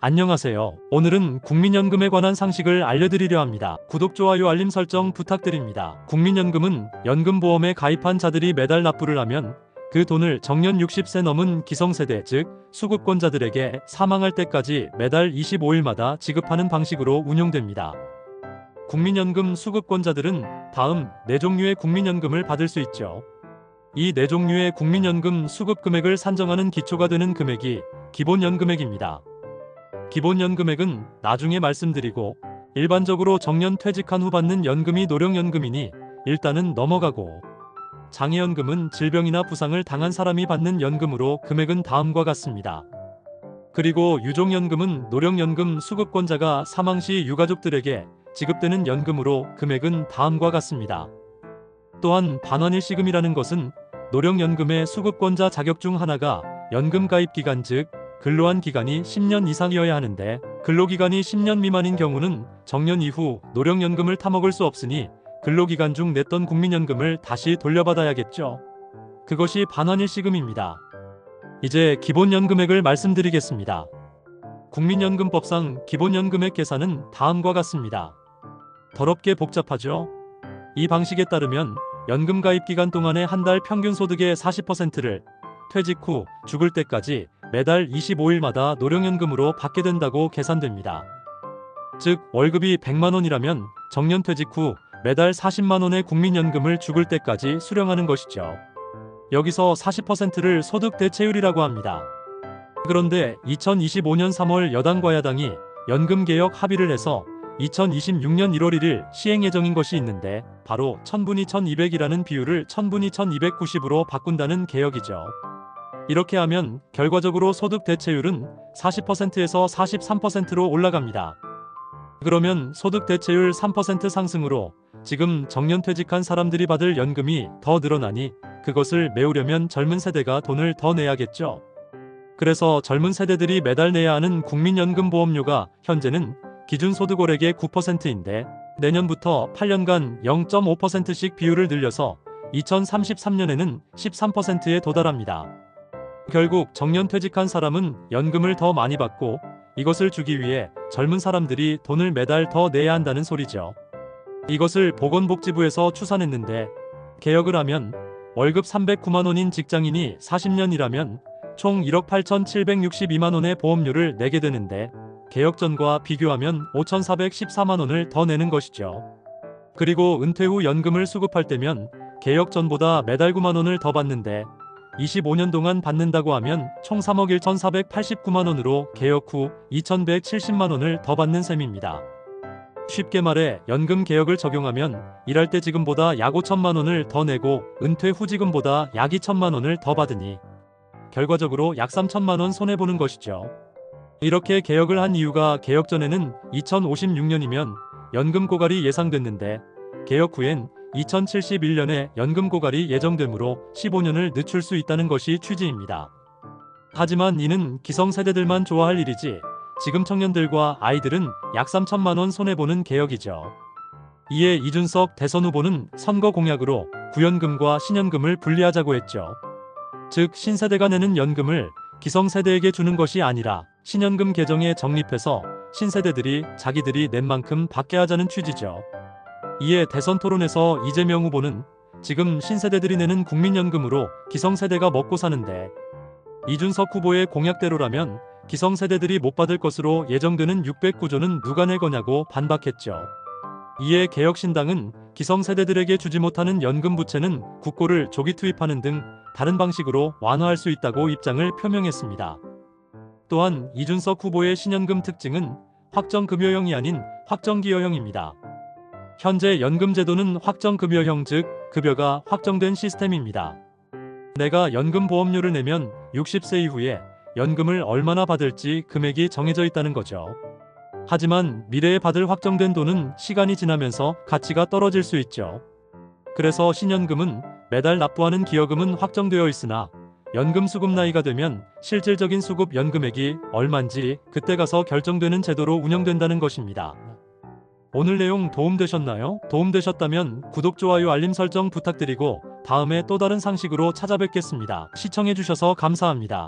안녕하세요. 오늘은 국민연금에 관한 상식을 알려드리려 합니다. 구독, 좋아요, 알림 설정 부탁드립니다. 국민연금은 연금보험에 가입한 자들이 매달 납부를 하면 그 돈을 정년 60세 넘은 기성세대, 즉 수급권자들에게 사망할 때까지 매달 25일마다 지급하는 방식으로 운용됩니다. 국민연금 수급권자들은 다음 4종류의 국민연금을 받을 수 있죠. 이 4종류의 국민연금 수급 금액을 산정하는 기초가 되는 금액이 기본연금액입니다. 기본연금액은 나중에 말씀드리고, 일반적으로 정년 퇴직한 후 받는 연금이 노령연금이니 일단은 넘어가고, 장애연금은 질병이나 부상을 당한 사람이 받는 연금으로 금액은 다음과 같습니다. 그리고 유종연금은 노령연금 수급권자가 사망 시 유가족들에게 지급되는 연금으로 금액은 다음과 같습니다. 또한 반환일시금이라는 것은 노령연금의 수급권자 자격 중 하나가 연금 가입 기간, 즉 근로한 기간이 10년 이상이어야 하는데, 근로기간이 10년 미만인 경우는 정년 이후 노령연금을 타먹을 수 없으니 근로기간 중 냈던 국민연금을 다시 돌려받아야겠죠. 그것이 반환일시금입니다. 이제 기본연금액을 말씀드리겠습니다. 국민연금법상 기본연금액 계산은 다음과 같습니다. 더럽게 복잡하죠? 이 방식에 따르면 연금 가입 기간 동안의 한 달 평균 소득의 40%를 퇴직 후 죽을 때까지 매달 25일마다 노령연금으로 받게 된다고 계산됩니다. 즉 월급이 100만원이라면 정년퇴직 후 매달 40만원의 국민연금을 죽을 때까지 수령하는 것이죠. 여기서 40%를 소득 대체율이라고 합니다. 그런데 2025년 3월 여당과 야당이 연금개혁 합의를 해서 2026년 1월 1일 시행 예정인 것이 있는데, 바로 1000분위 1200이라는 비율을 1000분위 1290으로 바꾼다는 개혁이죠. 이렇게 하면 결과적으로 소득 대체율은 40%에서 43%로 올라갑니다. 그러면 소득 대체율 3% 상승으로 지금 정년퇴직한 사람들이 받을 연금이 더 늘어나니 그것을 메우려면 젊은 세대가 돈을 더 내야겠죠. 그래서 젊은 세대들이 매달 내야 하는 국민연금 보험료가 현재는 기준소득월액의 9%인데 내년부터 8년간 0.5%씩 비율을 늘려서 2033년에는 13%에 도달합니다. 결국 정년퇴직한 사람은 연금을 더 많이 받고, 이것을 주기 위해 젊은 사람들이 돈을 매달 더 내야 한다는 소리죠. 이것을 보건복지부에서 추산했는데, 개혁을 하면 월급 309만원인 직장인이 40년 일하면 총 1억 8,762만원의 보험료를 내게 되는데, 개혁 전과 비교하면 5,414만원을 더 내는 것이죠. 그리고 은퇴 후 연금을 수급할 때면 개혁 전보다 매달 9만원을 더 받는데, 25년 동안 받는다고 하면 총 3억 1,489만원으로 개혁 후 2,170만원을 더 받는 셈입니다. 쉽게 말해 연금 개혁을 적용하면 일할 때 지금보다 약 5천만원을 더 내고 은퇴 후 지금보다 약 2천만원을 더 받으니 결과적으로 약 3천만원 손해보는 것이죠. 이렇게 개혁을 한 이유가, 개혁 전에는 2056년이면 연금 고갈이 예상됐는데 개혁 후엔 2071년에 연금 고갈이 예정되므로 15년을 늦출 수 있다는 것이 취지입니다. 하지만 이는 기성세대들만 좋아할 일이지 지금 청년들과 아이들은 약 3천만원 손해보는 개혁이죠. 이에 이준석 대선 후보는 선거 공약으로 구연금과 신연금을 분리하자고 했죠. 즉 신세대가 내는 연금을 기성세대에게 주는 것이 아니라 신연금 계정에 적립해서 신세대들이 자기들이 낸 만큼 받게 하자는 취지죠. 이에 대선 토론에서 이재명 후보는 지금 신세대들이 내는 국민연금으로 기성세대가 먹고 사는데, 이준석 후보의 공약대로라면 기성세대들이 못 받을 것으로 예정되는 609조는 누가 낼 거냐고 반박했죠. 이에 개혁신당은 기성세대들에게 주지 못하는 연금 부채는 국고를 조기 투입하는 등 다른 방식으로 완화할 수 있다고 입장을 표명했습니다. 또한 이준석 후보의 신연금 특징은 확정급여형이 아닌 확정기여형입니다. 현재 연금제도는 확정급여형, 즉 급여가 확정된 시스템입니다. 내가 연금보험료를 내면 60세 이후에 연금을 얼마나 받을지 금액이 정해져 있다는 거죠. 하지만 미래에 받을 확정된 돈은 시간이 지나면서 가치가 떨어질 수 있죠. 그래서 신연금은 매달 납부하는 기여금은 확정되어 있으나 연금 수급 나이가 되면 실질적인 수급 연금액이 얼만지 그때 가서 결정되는 제도로 운영된다는 것입니다. 오늘 내용 도움되셨나요? 도움되셨다면 구독, 좋아요, 알림 설정 부탁드리고 다음에 또 다른 상식으로 찾아뵙겠습니다. 시청해주셔서 감사합니다.